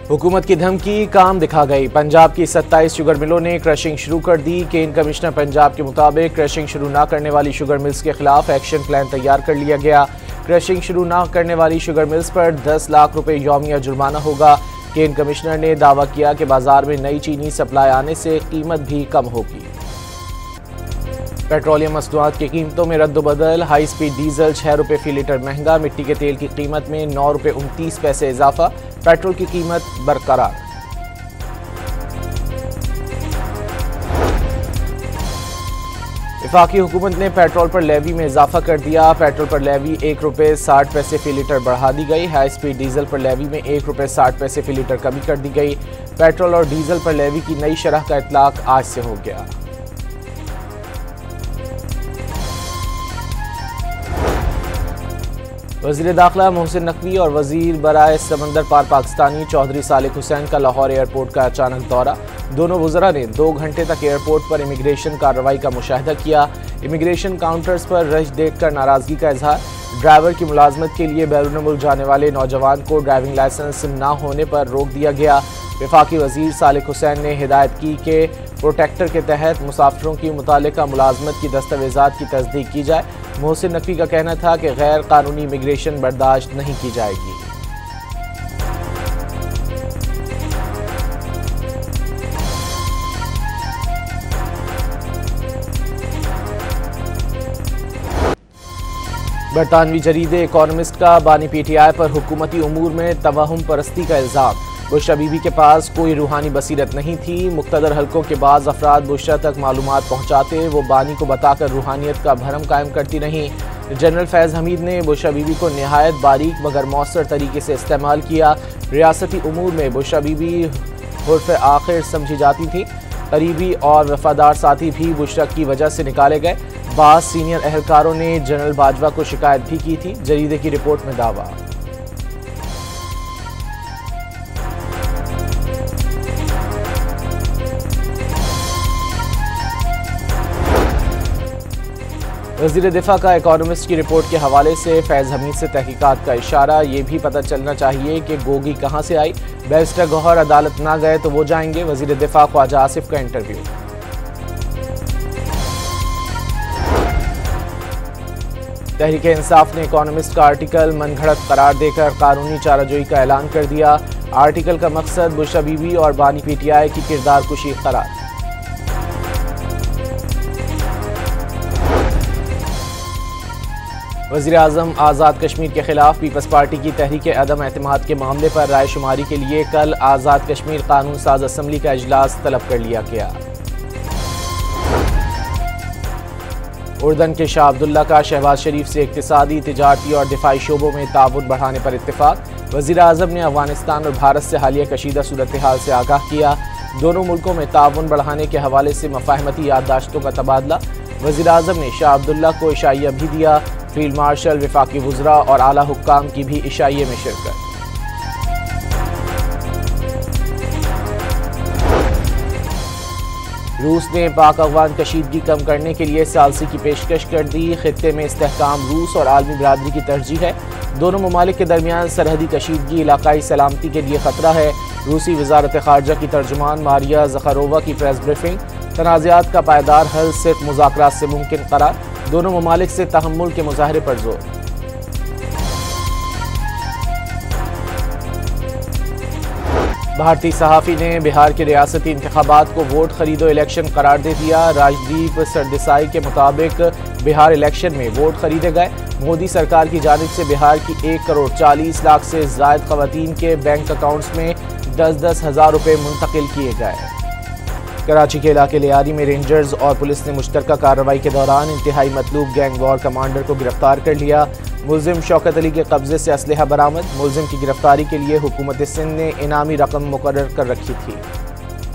हुकूमत की धमकी काम दिखा गई। पंजाब की 27 शुगर मिलों ने क्रशिंग शुरू कर दी। केन कमिश्नर पंजाब के मुताबिक क्रशिंग शुरू न करने वाली शुगर मिल्स के खिलाफ एक्शन प्लान तैयार कर लिया गया। क्रशिंग शुरू न करने वाली शुगर मिल्स पर 10 लाख रुपए यौमिया जुर्माना होगा। केन कमिश्नर ने दावा किया कि बाजार में नई चीनी सप्लाई आने से कीमत भी कम होगी। पेट्रोलियम मसनूआत की कीमतों में रद्दबदल। हाई स्पीड डीजल 6 रुपये फी लीटर महंगा। मिट्टी के तेल की कीमत में 9 रुपये 29 पैसे इजाफा। पेट्रोल की कीमत बरकरार। वफाकी हुकूमत ने पेट्रोल पर लेवी में इजाफा कर दिया। पेट्रोल पर लेवी 1 रुपये 60 पैसे फी लीटर बढ़ा दी गई। हाई स्पीड डीजल पर लेवी में 1 रुपये 60 पैसे फी लीटर कमी कर दी गई। पेट्रोल और डीजल पर लेवी की नई शरह का इतलाक आज से हो गया। वज़ीर दाखिला मोहसिन नकवी और वज़ीर बराए समंदर पार पाकिस्तानी चौधरी सालिक हुसैन का लाहौर एयरपोर्ट का अचानक दौरा। दोनों वज़रा ने 2 घंटे तक एयरपोर्ट पर इमिग्रेशन कार्रवाई का मुशाहिदा किया। इमिग्रेशन काउंटर्स पर रश देखकर नाराज़गी का इजहार। ड्राइवर की मुलाजमत के लिए बैरून मुल्क जाने वाले नौजवान को ड्राइविंग लाइसेंस न होने पर रोक दिया गया। वफाकी वज़ीर सालिक हुसैन ने हिदायत की कि प्रोटेक्टर के तहत मुसाफिरों की मुतालिका मुलाजमत की दस्तावेज़ात की तस्दीक की जाए। मोहसिन नकवी का कहना था कि गैर कानूनी इमिग्रेशन बर्दाश्त नहीं की जाएगी। बरतानवी जरीदे इकोनॉमिस्ट का बानी PTI पर हुकूमती उमूर में तवहुम परस्ती का इल्ज़ाम। बुशरा बीबी के पास कोई रूहानी बसीरत नहीं थी। मुख्तदर हल्कों के बाज़ अफराद बुशरा तक मालूमात पहुँचाते वो बानी को बताकर रूहानियत का भरम कायम करती रहीं। जनरल फैज़ हमीद ने बुशरा बीबी को नहायत बारीक मगर मौसर तरीके से इस्तेमाल किया। रियासती उमूर में बुशरा बीबी हुर्फ़ आखिर समझी जाती थी। करीबी और वफादार साथी भी बुशरा की वजह से निकाले गए। बाज़ सीनियर अहलकारों ने जनरल बाजवा को शिकायत भी की थी। जरीदे की रिपोर्ट में दावा। वज़ीर दिफा का इकोनॉमिस्ट की रिपोर्ट के हवाले से फैज़ हमीद से तहकीकात का इशारा। ये भी पता चलना चाहिए कि गोगी कहाँ से आई। बैरिस्टर गौहर अदालत ना गए तो वो जाएंगे। वज़ीर दिफा ख्वाजा आसिफ का इंटरव्यू। तहरीक इंसाफ ने इकोनॉमिस्ट का आर्टिकल मनगढ़ंत करार देकर कानूनी चाराजोई का ऐलान कर दिया। आर्टिकल का मकसद बुशरा बीबी और बानी PTI की किरदार कुशी करार। वज़ीर आज़म आज़ाद कश्मीर के खिलाफ पीपल्स पार्टी की तहरीक अदम एतमाद के मामले पर राय शुमारी के लिए कल आज़ाद कश्मीर कानून साज असम्बली का इजलास तलब कर लिया गया। उर्दन के शाह अब्दुल्ला का शहबाज शरीफ से इक्तिसादी, तिजारती और दिफाई शोबों में ताउन बढ़ाने पर इत्तेफाक। वज़ीर आज़म ने अफगानिस्तान और भारत से हालिया कशीदा सूरत हाल से आगाह किया। दोनों मुल्कों में ताउन बढ़ाने के हवाले से मफाहमती याददाश्तों का तबादला। वज़ीर आज़म ने शाह अब्दुल्ला को इशाइया भी दिया। फील्ड मार्शल, वफाकी वुज़रा और आला हुक्काम की भी इशाइये में शिरकत। रूस ने पाक अफगान कशीदगी कम करने के लिए सालसी की पेशकश कर दी। खित्ते में इस्तेहकाम रूस और आलमी बिरादरी की तरजीह है। दोनों ममालिक के दरमियान सरहदी कशीदगी इलाकाई सलामती के लिए खतरा है। रूसी वजारत खारजा की तर्जुमान मारिया ज़खारोवा की प्रेस ब्रीफिंग। तनाज़ात का पायदार हल सिर्फ मुज़ाकरात से मुमकिन करार। दोनों ममालिक से तहम्मुल के मुजाहरे पर जोर। भारतीय सहाफ़ी ने बिहार के रियासती इंतखाबात को वोट खरीदो इलेक्शन करार दे दिया। राजदीप सरदेसाई के मुताबिक बिहार इलेक्शन में वोट खरीदे गए। मोदी सरकार की जानिब से बिहार की 1 करोड़ 40 लाख से ज़ायद ख़वातीन के बैंक अकाउंट्स में 10-10 हज़ार रुपये मुंतकिल किए गए। कराची के इलाके लियारी में रेंजर्स और पुलिस ने मुश्तरका कार्रवाई के दौरान इंतहाई मतलूब गैंग वॉर कमांडर को गिरफ्तार कर लिया। मुलजिम शौकत अली के कब्जे से असलहा बरामद। मुलजिम की गिरफ्तारी के लिए हुकूमत सिंध ने इनामी रकम मुकर्रर कर रखी थी।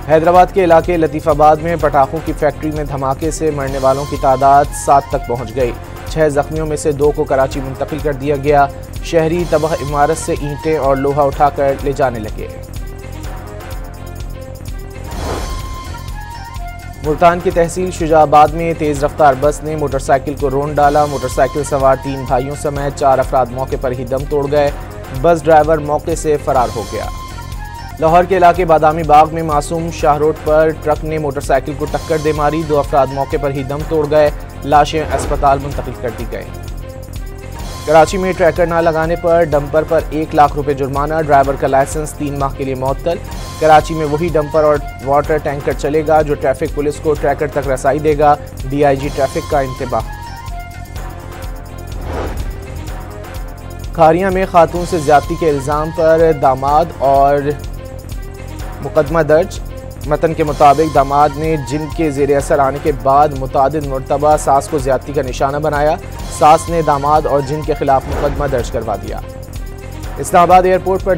हैदराबाद के इलाके लतीफ़ाबाद में पटाखों की फैक्ट्री में धमाके से मरने वालों की तादाद 7 तक पहुँच गई। 6 जख्मियों में से 2 को कराची मुंतकिल कर दिया गया। शहरी तबाह इमारत से ईंटें और लोहा उठाकर ले जाने लगे। मुल्तान की तहसील शुजाबाद में तेज़ रफ्तार बस ने मोटरसाइकिल को रोन डाला। मोटरसाइकिल सवार 3 भाइयों समेत 4 अफराद मौके पर ही दम तोड़ गए। बस ड्राइवर मौके से फरार हो गया। लाहौर के इलाके बादामी बाग में मासूम शाह रोड पर ट्रक ने मोटरसाइकिल को टक्कर दे मारी। 2 अफराद मौके पर ही दम तोड़ गए। लाशें अस्पताल मुंतकिल कर दी गई। कराची में ट्रैकर न लगाने पर डंपर पर 1 लाख रुपए जुर्माना। ड्राइवर का लाइसेंस 3 माह के लिए मुअत्तल। कराची में वही डंपर और वाटर टैंकर चलेगा जो ट्रैफिक पुलिस को ट्रैकर तक रसाई देगा। DIG ट्रैफिक का इंतबाह। खारिया में खातून से ज्यादती के इल्जाम पर दामाद और मुकदमा दर्ज। मतन के मुताबिक दामाद ने जिन के जेर असर आने के बाद मुतादिद मरतबा सास को ज्यादती का निशाना बनाया। सास ने दामाद और जिन के खिलाफ मुकदमा दर्ज करवा दिया। इस्लामाबाद एयरपोर्ट पर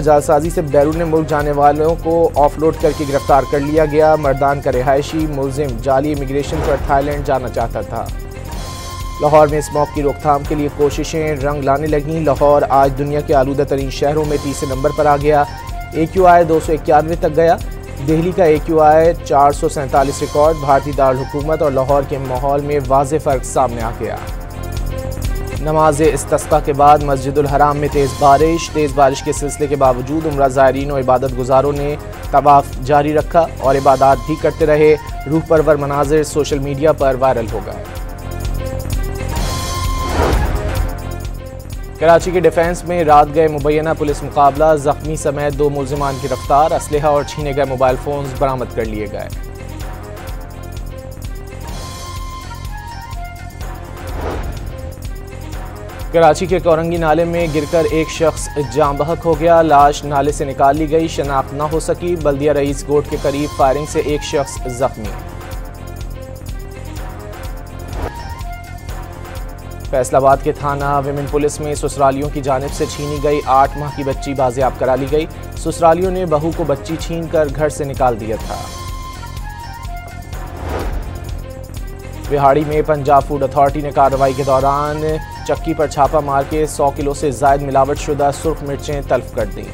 जालसाजी से बैरून मुल्क जाने वालों को ऑफलोड करके गिरफ्तार कर लिया गया। मर्दान का रिहायशी मुलजिम जाली इमिग्रेशन पर थाईलैंड जाना चाहता था। लाहौर में स्मॉग की रोकथाम के लिए कोशिशें रंग लाने लगीं। लाहौर आज दुनिया के आलूदा तरीन शहरों में 30 नंबर पर आ गया। AQI 291 तक गया। दिल्ली का AQI 447 रिकॉर्ड। भारतीय दारुल हुकूमत और लाहौर के माहौल में वाज़ेह फ़र्क सामने आ गया। नमाज इस्तिस्क़ा के बाद मस्जिदुल हराम में तेज़ बारिश के सिलसिले के बावजूद उम्रा ज़ायरीन और इबादत गुजारों ने तवाफ़ जारी रखा और इबादत भी करते रहे। रूह परवर मनाज़िर सोशल मीडिया पर वायरल हो गए। कराची के डिफेंस में रात गए मुबैना पुलिस मुकाबला। जख्मी समेत 2 मुलजिमान गिरफ्तार। असलहा और छीने गए मोबाइल फोन्स बरामद कर लिए गए। कराची के कोरंगी नाले में गिरकर एक शख्स जान बहक हो गया। लाश नाले से निकाल ली गई, शनाख्त न हो सकी। बल्दिया रईस गोट के करीब फायरिंग से एक शख्स जख्मी। फैसलाबाद के थाना विमेन पुलिस में ससुरालियों की जानिब से छीनी गई 8 माह की बच्ची बाजियाब करा ली गई। ससुरालियों ने बहू को बच्ची छीन कर घर से निकाल दिया था। बिहाड़ी में पंजाब फूड अथॉरिटी ने कार्रवाई के दौरान चक्की पर छापा मार के 100 किलो से जायद मिलावट शुदा सुर्ख मिर्चें तल्फ कर दी।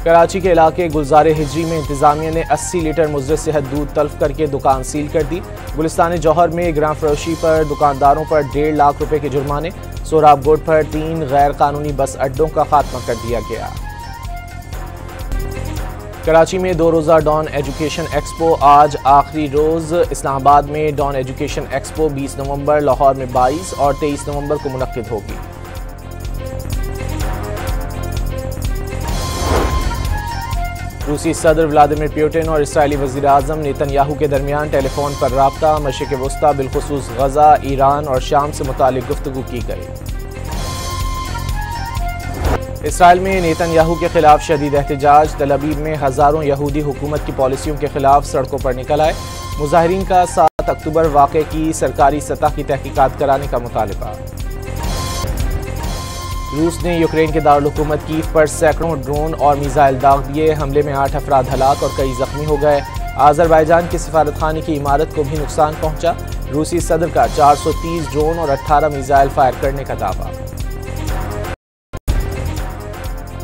कराची के इलाके गुलजार हिजरी में इंतजामिया ने 80 लीटर मुज़र सेहत दूध तल्फ करके दुकान सील कर दी। गुलिस्तान जौहर में ग्राम फरोशी पर दुकानदारों पर 1.5 लाख रुपए के जुर्माने। सोहराब गोड पर 3 गैर कानूनी बस अड्डों का खात्मा कर दिया गया। कराची में 2 रोज़ा डॉन एजुकेशन एक्सपो आज आखिरी रोज़। इस्लामाबाद में डॉन एजुकेशन एक्सपो 20 नवंबर, लाहौर में 22 और 23 नवंबर को मुनक्किद होगी। रूसी सदर व्लादिमीर पुतिन और इसराइली वज़ीर आज़म नेतन्याहू के दरमियान टेलीफोन पर राब्ता। मशरिक़ वस्ता बिलखुसूस गज़ा, ईरान और शाम से मुतालिक गुफ्तगू की गई। इसराइल में नेतन्याहू के खिलाफ शदीद एहतजाज। तल अवीव में हज़ारों यहूदी हुकूमत की पॉलिसियों के खिलाफ सड़कों पर निकल आए। मुजाहिरीन का 7 अक्टूबर वाक़े की सरकारी सतह की तहकीकात कराने का मुतालबा। रूस ने यूक्रेन के दारुल हुकूमत कीव पर सैकड़ों ड्रोन और मिसाइल दाग दिए। हमले में 8 अफराद हलाक और कई जख्मी हो गए। आज़रबाईजान के सिफारतखाने की इमारत को भी नुकसान पहुंचा। रूसी सदर का 430 ड्रोन और 18 मिसाइल फायर करने का दावा।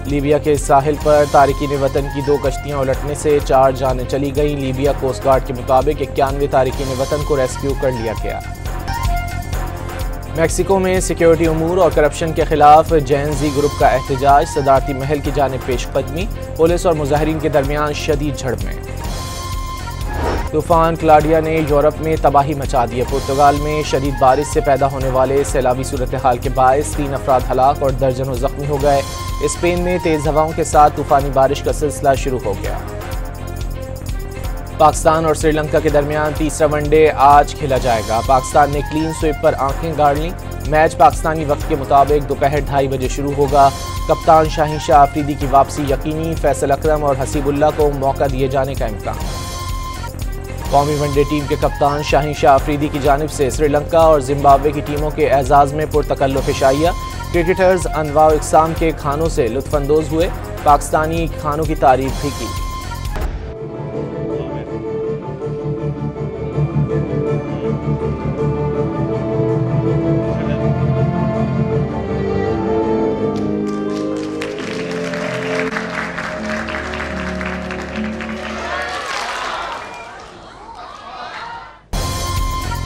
लीबिया के साहिल पर तारिकीन वतन की 2 कश्तियां उलटने से 4 जानें चली गईं। लीबिया कोस्ट गार्ड के मुताबिक 91 तारिकीन वतन को रेस्क्यू कर लिया गया। मैक्सिको में सिक्योरिटी उमूर और करप्शन के खिलाफ जैन जी ग्रुप का एहतजाज। सदारती महल की जानिब पेशकदमी। पुलिस और मुजाहिरीन के दरमियान शदीद झड़पें। तूफान क्लाडिया ने यूरोप में तबाही मचा दी है। पुर्तगाल में शदीद बारिश से पैदा होने वाले सैलाबी सूरत हाल के बायस 3 अफराद हलाक और दर्जनों जख्मी हो गए। स्पेन में तेज हवाओं के साथ तूफानी बारिश का सिलसिला शुरू हो गया। पाकिस्तान और श्रीलंका के दरमियान तीसरा वनडे आज खेला जाएगा। पाकिस्तान ने क्लीन स्वीप पर आंखें गाड़ लीं। मैच पाकिस्तानी वक्त के मुताबिक दोपहर 2:30 बजे शुरू होगा। कप्तान शाहीन शाह आफरीदी की वापसी यकीनी। फैसल अकरम और हसीबुल्ला को मौका दिए जाने का इम्कान। कौमी वनडे टीम के कप्तान शाहीन शाह आफरीदी की जानिब से श्रीलंका और जिम्बाब्वे की टीमों के एजाज में पुरतकल्लुफ़ इशाइया। क्रिकेटर्स अनवा इकसाम के खानों से लुत्फानंदोज हुए। पाकिस्तानी खानों की तारीफ भी की।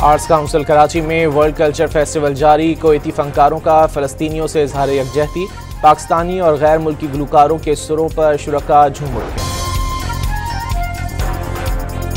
आर्ट्स काउंसिल कराची में वर्ल्ड कल्चर फेस्टिवल जारी। कुवैती फनकारों का फ़लस्तीनियों से इजहार यकजहती। पाकिस्तानी और गैर मुल्की गुलकारों के सुरों पर शुरका झूम उठे।